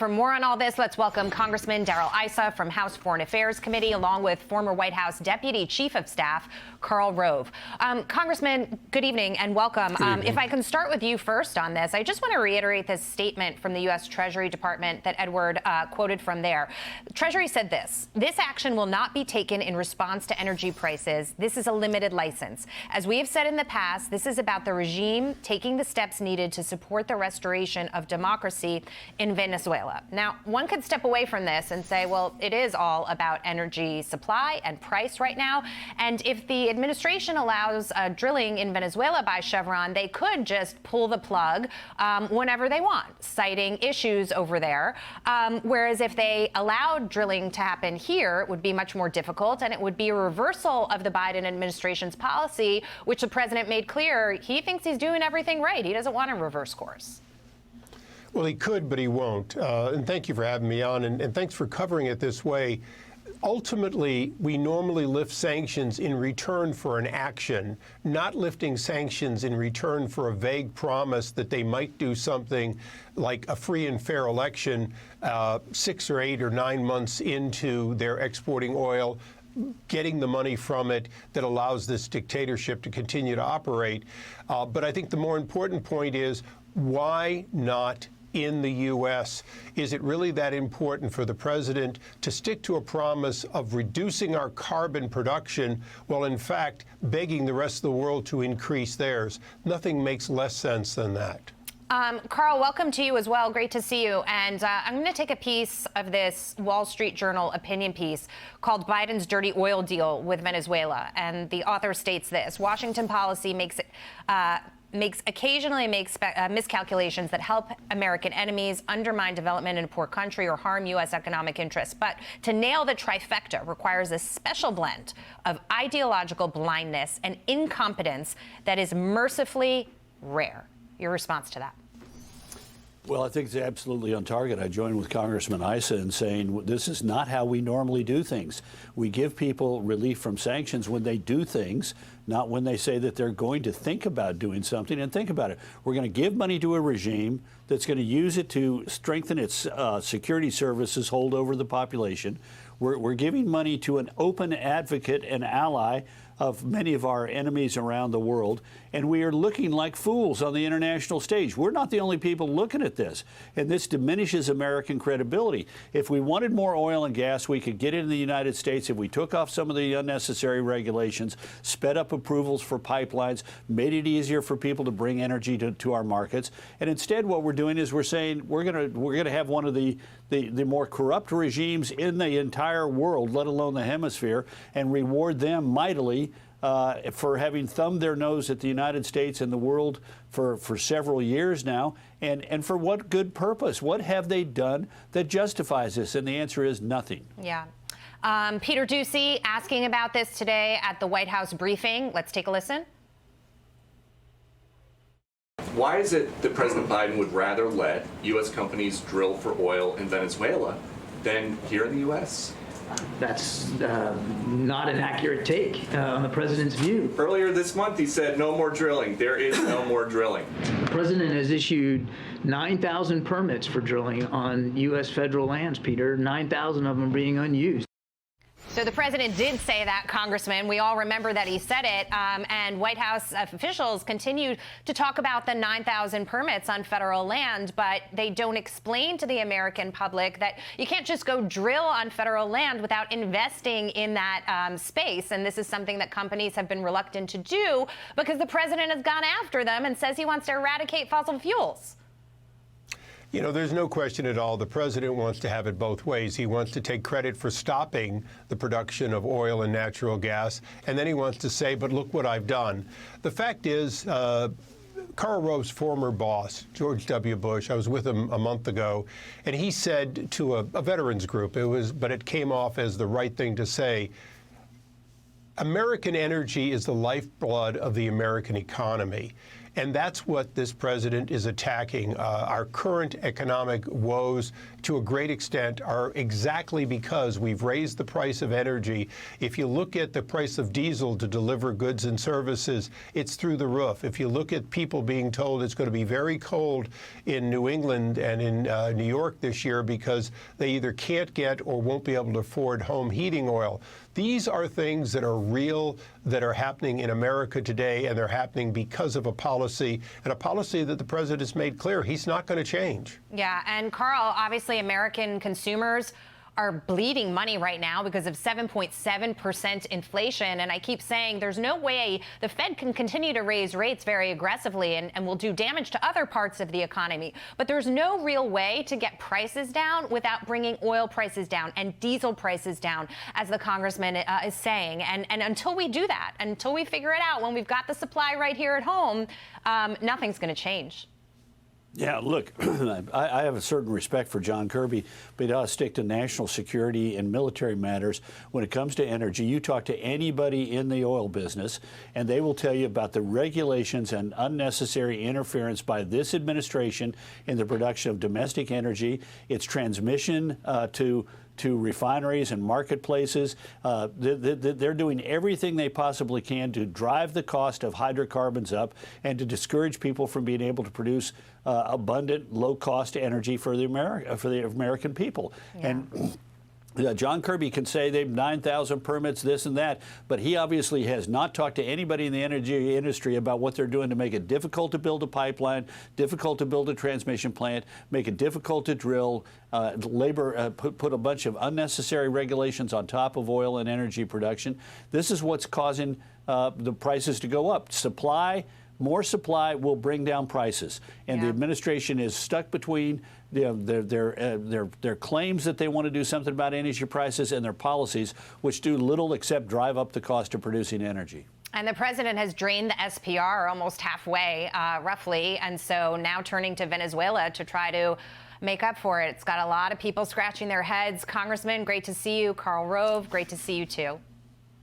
For more on all this, let's welcome Congressman Darrell Issa from House Foreign Affairs Committee, along with former White House Deputy Chief of Staff Karl Rove. Congressman, good evening and welcome. If I can start with you first on this, I just want to reiterate this statement from the U.S. Treasury Department that Edward quoted from there. Treasury said this action will not be taken in response to energy prices. This is a limited license. As we have said in the past, this is about the regime taking the steps needed to support the restoration of democracy in Venezuela. Now, one could step away from this and say, well, it is all about energy supply and price right now. And if the administration allows drilling in Venezuela by Chevron, they could just pull the plug whenever they want, citing issues over there. Whereas if they allowed drilling to happen here, it would be much more difficult, and it would be a reversal of the Biden administration's policy, which the president made clear he thinks he's doing everything right. He doesn't want to reverse course. Well, he could, but he won't. And thank you for having me on, and thanks for covering it this way. Ultimately, we normally lift sanctions in return for an action, not lifting sanctions in return for a vague promise that they might do something like a free and fair election 6 or 8 or 9 months into their exporting oil, getting the money from it that allows this dictatorship to continue to operate. But I think the more important point is, why not in the U.S.? Is it really that important for the president to stick to a promise of reducing our carbon production while, in fact, begging the rest of the world to increase theirs? Nothing makes less sense than that. Karl, welcome to you as well. Great to see you. And I'm going to take a piece of this Wall Street Journal opinion piece called Biden's Dirty Oil Deal with Venezuela. And the author states this: Washington policy occasionally makes miscalculations that help American enemies, undermine development in a poor country, or harm U.S. economic interests. But to nail the trifecta requires a special blend of ideological blindness and incompetence that is mercifully rare. Your response to that? Well, I think it's absolutely on target. I join with Congressman Issa in saying this is not how we normally do things. We give people relief from sanctions when they do things, not when they say that they're going to think about doing something. And think about it. We're going to give money to a regime that's going to use it to strengthen its security services hold over the population. We're giving money to an open advocate and ally of many of our enemies around the world, and we are looking like fools on the international stage. We're not the only people looking at this, and this diminishes American credibility. If we wanted more oil and gas, we could get it in the United States if we took off some of the unnecessary regulations, sped up approvals for pipelines, made it easier for people to bring energy to our markets. And instead, what we're doing is we're saying we're gonna have one of the more corrupt regimes in the entire world, let alone the hemisphere, and reward them mightily for having thumbed their nose at the United States and the world for several years now. And for what good purpose? What have they done that justifies this? And the answer is nothing. Yeah. Peter Doocy asking about this today at the White House briefing. Let's take a listen. Why is it that President Biden would rather let U.S. companies drill for oil in Venezuela than here in the U.S.? That's not an accurate take on the president's view. Earlier this month, he said no more drilling. There is no more drilling. The president has issued 9,000 permits for drilling on U.S. federal lands, Peter. 9,000 of them being unused. So the president did say that, Congressman. We all remember that he said it. And White House officials continue to talk about the 9,000 permits on federal land, but they don't explain to the American public that you can't just go drill on federal land without investing in that space. And this is something that companies have been reluctant to do because the president has gone after them and says he wants to eradicate fossil fuels. You know, there's no question at all. The president wants to have it both ways. He wants to take credit for stopping the production of oil and natural gas, and then he wants to say, but look what I've done. The fact is, Karl Rove's former boss, George W. Bush, I was with him a month ago, and he said to a veterans group, but it came off as the right thing to say, American energy is the lifeblood of the American economy. And that's what this president is attacking. Our current economic woes, to a great extent, are exactly because we've raised the price of energy. If you look at the price of diesel to deliver goods and services, it's through the roof. If you look at people being told it's going to be very cold in New England and in New York this year because they either can't get or won't be able to afford home heating oil. These are things that are real, that are happening in America today, and they're happening because of a policy, and a policy that the president has made clear he's not going to change. Yeah, and Karl, obviously American consumers are bleeding money right now because of 7.7% inflation. And I keep saying there's no way the Fed can continue to raise rates very aggressively and will do damage to other parts of the economy. But there's no real way to get prices down without bringing oil prices down and diesel prices down, as the congressman is saying. And until we do that, until we figure it out, when we've got the supply right here at home, nothing's going to change. Yeah, look, I have a certain respect for John Kirby, but he ought to stick to national security and military matters. When it comes to energy, you talk to anybody in the oil business, and they will tell you about the regulations and unnecessary interference by this administration in the production of domestic energy, its transmission to refineries and marketplaces. They're doing everything they possibly can to drive the cost of hydrocarbons up and to discourage people from being able to produce abundant, low-cost energy for the American people. Yeah. And John Kirby can say they've 9,000 permits, this and that, but he obviously has not talked to anybody in the energy industry about what they're doing to make it difficult to build a pipeline, difficult to build a transmission plant, make it difficult to drill, put a bunch of unnecessary regulations on top of oil and energy production. This is what's causing the prices to go up. More supply will bring down prices, and the administration is stuck between their claims that they want to do something about energy prices and their policies, which do little except drive up the cost of producing energy. And the president has drained the SPR almost halfway, roughly, and so now turning to Venezuela to try to make up for it. It's got a lot of people scratching their heads. Congressman, great to see you. Karl Rove, great to see you too.